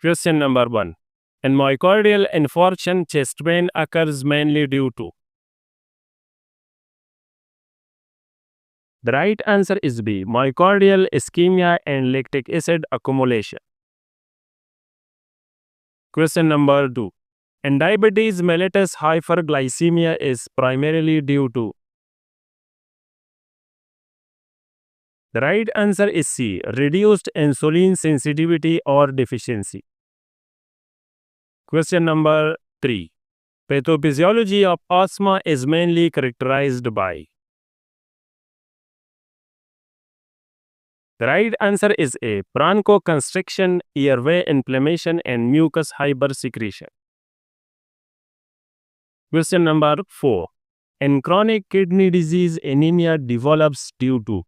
Question number 1. In myocardial infarction, chest pain occurs mainly due to. The right answer is B. Myocardial ischemia and lactic acid accumulation. Question number 2. In diabetes mellitus, hyperglycemia is primarily due to. The right answer is C. Reduced insulin sensitivity or deficiency. Question number 3. Pathophysiology of asthma is mainly characterized by. The right answer is A. Bronchoconstriction, airway inflammation, and mucus hypersecretion. Question number 4. In chronic kidney disease, anemia develops due to.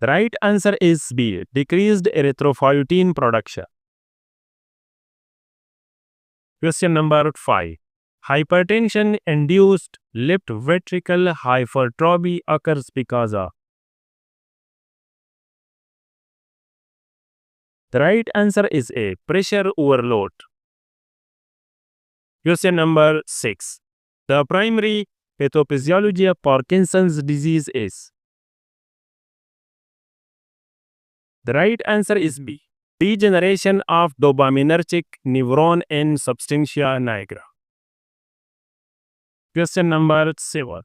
The right answer is B. Decreased erythropoietin production. Question number 5. Hypertension-induced left ventricle hypertrophy occurs because of. The right answer is A. Pressure overload. Question number 6. The primary pathophysiology of Parkinson's disease is. The right answer is B. Degeneration of dopaminergic neuron in substantia nigra. Question number 7.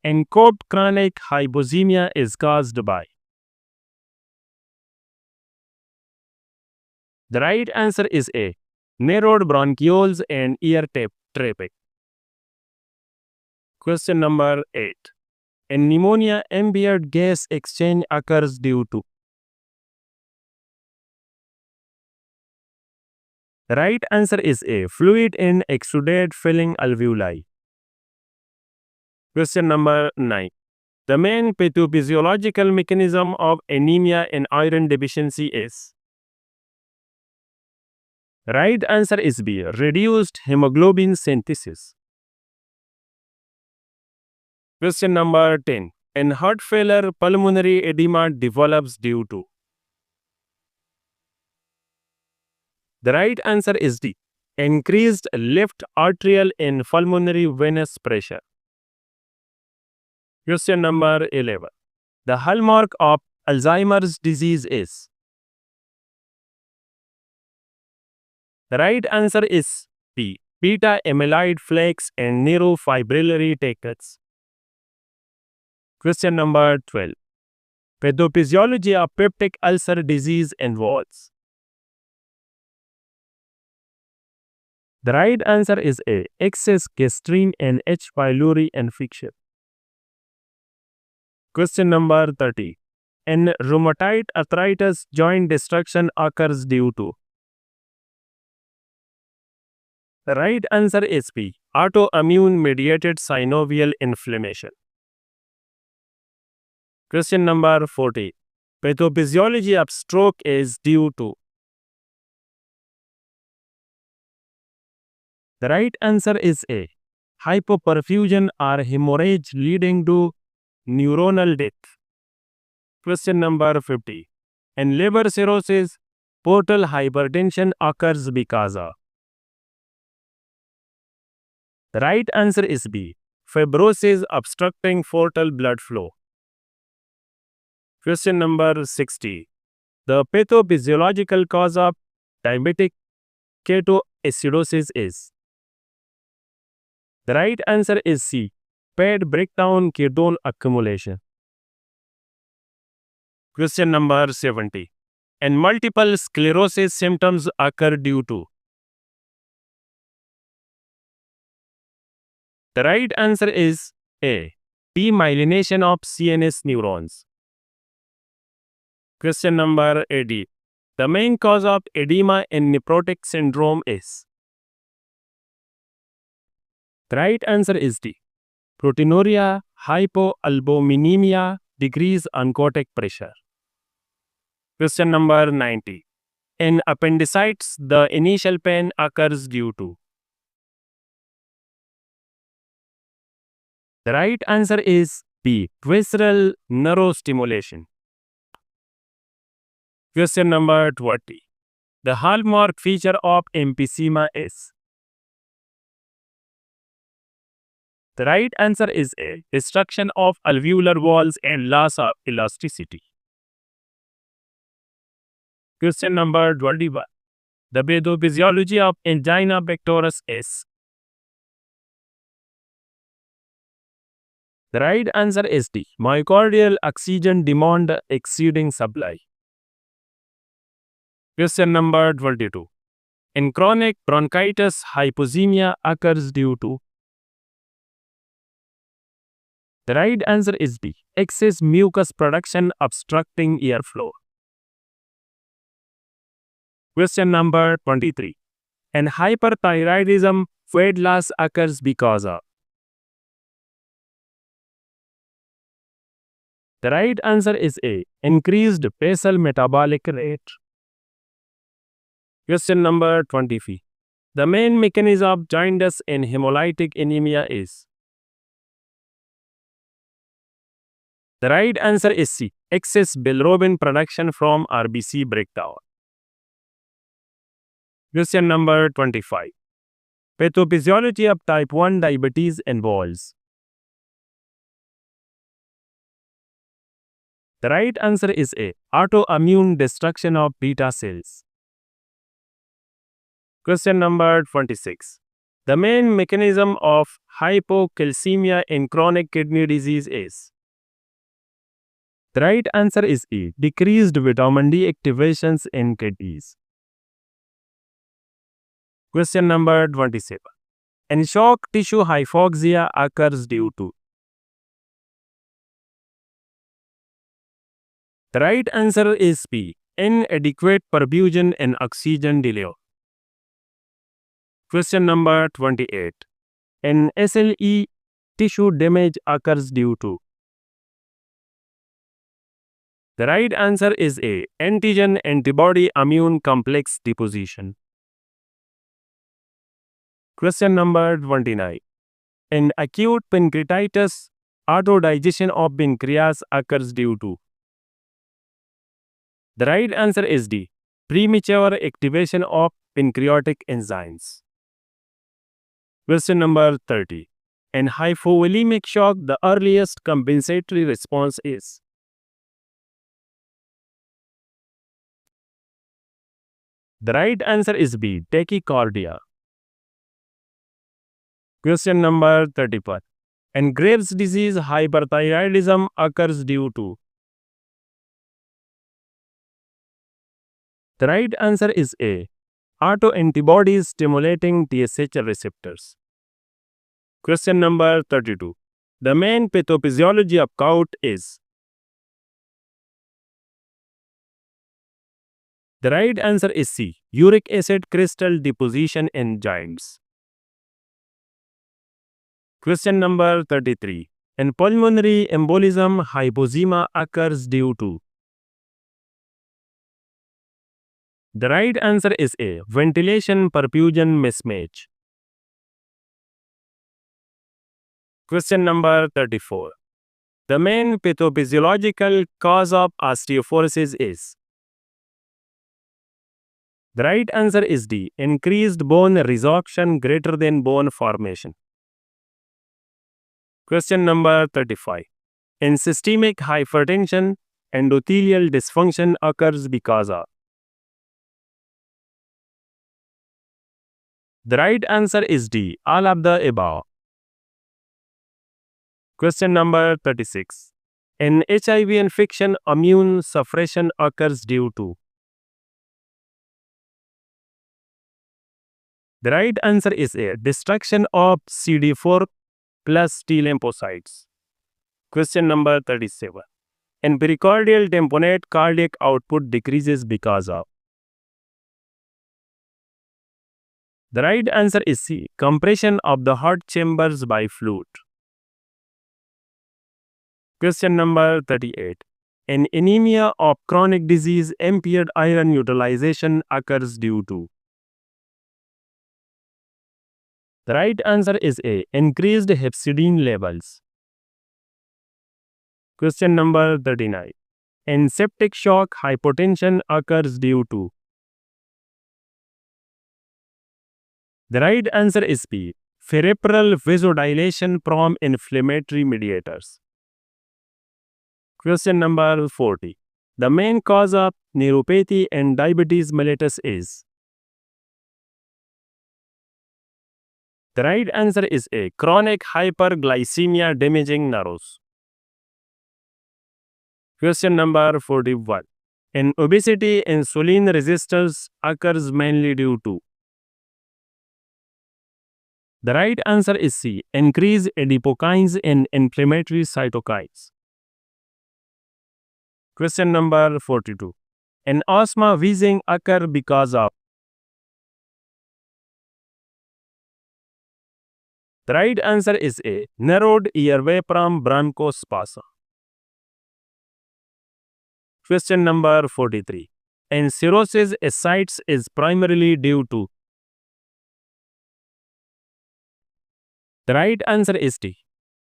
Encoded chronic hypoxemia is caused by. The right answer is A. Narrowed bronchioles and ear traffic. Question number 8. In pneumonia, impaired gas exchange occurs due to. The right answer is A. Fluid in exudate filling alveoli. Question number 9. The main pathophysiological mechanism of anemia in iron deficiency is. The right answer is B. Reduced hemoglobin synthesis. Question number 10. In heart failure, pulmonary edema develops due to. The right answer is D. Increased left arterial and pulmonary venous pressure. Question number 11. The hallmark of Alzheimer's disease is. The right answer is B. Beta amyloid plaques and neurofibrillary tachycardia. Question number 12. Pathophysiology of peptic ulcer disease involves. The right answer is A. Excess gastrin and H. pylori infection. Question number 30. In rheumatoid arthritis, joint destruction occurs due to. The right answer is B. Autoimmune mediated synovial inflammation. Question number 40. Pathophysiology of stroke is due to. The right answer is A. Hypoperfusion or hemorrhage leading to neuronal death. Question number 50. In liver cirrhosis, portal hypertension occurs because of. The right answer is B. Fibrosis obstructing portal blood flow. Question number 60. The pathophysiological cause of diabetic ketoacidosis is. The right answer is C. Fat breakdown ketone accumulation. Question number 70. In multiple sclerosis, symptoms occur due to. The right answer is A. Demyelination of CNS neurons. Question number 80. The main cause of edema in nephrotic syndrome is. The right answer is D. Proteinuria, hypoalbuminemia, decrease oncotic pressure. Question number 90. In appendicitis, the initial pain occurs due to. The right answer is B. Visceral neurostimulation. Question number 20. The hallmark feature of emphysema is. The right answer is A. Destruction of alveolar walls and loss of elasticity. Question number 21. The pathophysiology of angina pectoris is. The right answer is D. Myocardial oxygen demand exceeding supply. Question number 22. In chronic bronchitis, hypoxemia occurs due to. The right answer is B. Excess mucus production obstructing airflow. Question number 23. In hyperthyroidism, weight loss occurs because of. The right answer is A. Increased basal metabolic rate. Question number 25. The main mechanism of jaundice in hemolytic anemia is. The right answer is C. Excess bilirubin production from RBC breakdown. Question number 25. Pathophysiology of type 1 diabetes involves. The right answer is A. Autoimmune destruction of beta cells. Question number 26. The main mechanism of hypocalcemia in chronic kidney disease is. The right answer is A. Decreased vitamin D activations in kidneys. Question number 27. In shock tissue hypoxia occurs due to. The right answer is B. Inadequate perfusion and oxygen delay. Question number 28. In SLE, tissue damage occurs due to. The right answer is A. Antigen antibody immune complex deposition. Question number 29. In acute pancreatitis, autodigestion of pancreas occurs due to. The right answer is D. Premature activation of pancreatic enzymes. Question number 30. In hypovolemic shock, the earliest compensatory response is. The right answer is B. Tachycardia. Question number 31. In Graves' disease, hyperthyroidism occurs due to. The right answer is A. Autoantibodies stimulating TSH receptors. Question number 32. The main pathophysiology of gout is. The right answer is C. Uric acid crystal deposition in joints. Question number 33. In pulmonary embolism, hypoxemia occurs due to. The right answer is A. Ventilation perfusion mismatch. Question number 34. The main pathophysiological cause of osteoporosis is. The right answer is D. Increased bone resorption greater than bone formation. Question number 35. In systemic hypertension, endothelial dysfunction occurs because of. The right answer is D. All of the above. Question number 36. In HIV infection, immune suppression occurs due to. The right answer is A. Destruction of CD4 plus T lymphocytes. Question number 37. In pericardial tamponade, cardiac output decreases because of. The right answer is C. Compression of the heart chambers by fluid. Question number 38. In anemia of chronic disease, impaired iron utilization occurs due to. The right answer is A. Increased hepcidin levels. Question number 39. and septic shock hypotension occurs due to? The right answer is B. Peripheral vasodilation from inflammatory mediators. Question number 40. The main cause of neuropathy and diabetes mellitus is? The right answer is A. Chronic hyperglycemia damaging nerves. Question number 41. In obesity, insulin resistance occurs mainly due to? The right answer is C. Increased adipokines and inflammatory cytokines. Question number 42. In asthma, wheezing occur because of? The right answer is A. Narrowed airway from bronchospasm. Question number 43. In cirrhosis, ascites is primarily due to? The right answer is D.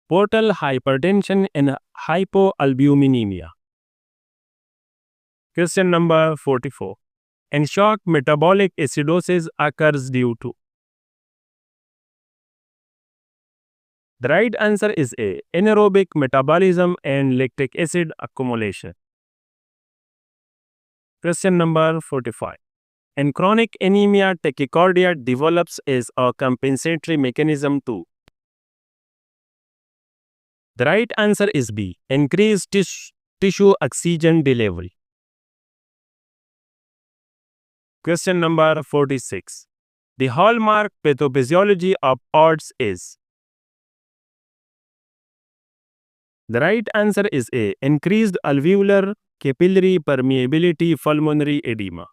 Portal hypertension and hypoalbuminemia. Question number 44. In shock, metabolic acidosis occurs due to? The right answer is A. Anaerobic metabolism and lactic acid accumulation. Question number 45. In chronic anemia, tachycardia develops as a compensatory mechanism to? The right answer is B. Increased tissue oxygen delivery. Question number 46. The hallmark pathophysiology of ODS is? The right answer is A. Increased alveolar capillary permeability pulmonary edema.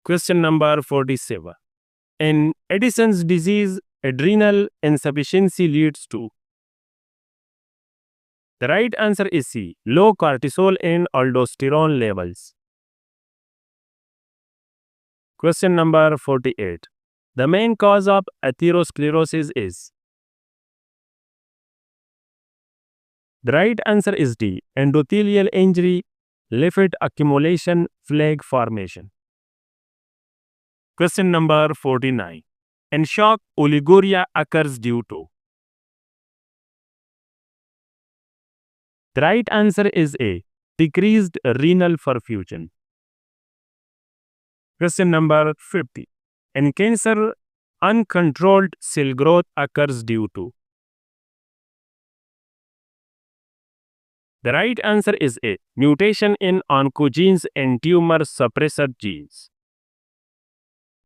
Question number 47. In Addison's disease, adrenal insufficiency leads to? The right answer is C. Low cortisol and aldosterone levels. Question number 48. The main cause of atherosclerosis is? The right answer is D. Endothelial injury, lipid accumulation, flag formation. Question number 49. In shock, oliguria occurs due to? The right answer is A. Decreased renal perfusion. Question number 50. In cancer, uncontrolled cell growth occurs due to? The right answer is A. Mutation in oncogenes and tumor suppressor genes.